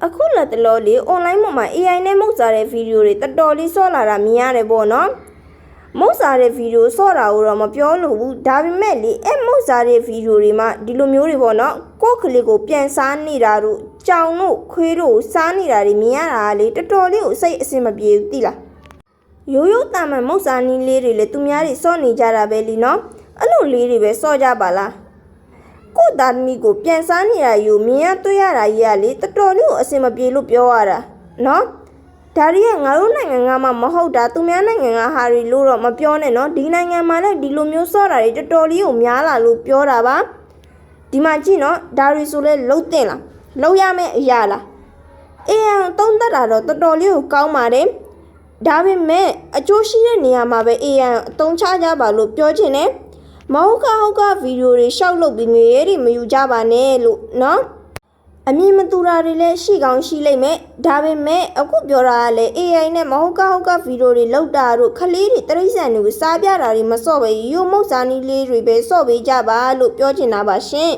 အခုလက်တလောလေး online မှာ AI နဲ့မုတ်စားတဲ့ဗီဒီယိုတွေတော်တော်လေးဆော့လာတာမြင်ရတယ်ပေါ့နော်မုတ်စားတဲ့ဗီဒီယိုဆော့တာကိုတော့မပြောလို့ဘူးဒါပေမဲ့လေမုတ်စားတဲ့ဗီဒီယိုတွေမှာဒီလိုမျိုးတွေပေါ့နော်ကိုယ့်ကလေးကိုပြန်စားနေတာတို့ကြောင်တို့ခွေးတို့စားနေတာတွေမြင်ရတာလေတော်တော်လေးကိုစိတ်အဆင်မပြေဘူးတိလားရိုးရိုးတာမှန်မုတ်စားနည်းလေးတွေလေသူများတွေဆော့နေကြတာပဲလीနော်အဲ့လိုလေးတွေပဲဆော့ကြပါလားကိုသားသမီးကိုပြန်စားနေရယူမြင်ရတွေ့ရတာကြီးကလေတော်တော်လေးကိုအဆင်မပြေလို့ပြောရတာနော်ဒါရီကငါတို့နိုင်ငံကမှမဟုတ်တာသူများနိုင်ငံကဟာရီလို့တော့မပြောနဲ့နော်ဒီနိုင်ငံမှာလည်းဒီလိုမျိုးစောတာတွေတော်တော်လေးကိုများလာလို့ပြောတာပါဒီမှာကြည့်နော်ဒါရီဆိုလဲလှုပ်တင်လားလှုပ်ရမယ့်အရာလားသုံးသက်တာတော့တော်တော်လေးကိုကောင်းပါတယ်ဒါပေမဲ့အကျိုးရှိတဲ့နေရာမှာပဲအသုံးချကြပါလို့ပြောချင်တယ်မဟုတ်ကဗီဒီယိုတွေရှောက်လုပ်ပြီးငွေရည်မယူကြပါနဲ့လို့နော်အမြင်မတူတာတွေလည်းရှိကောင်းရှိလိမ့်မယ်ဒါပေမဲ့အခုပြောတာကလည်း AI နဲ့မဟုတ်ကဗီဒီယိုတွေလောက်တာတို့ခလေးတွေတရိษံတွေကိုစားပြတာတွေမစော့ပဲရိုးမုတ်စားနည်းလေးတွေပဲစော့ပေးကြပါလို့ပြောချင်တာပါရှင်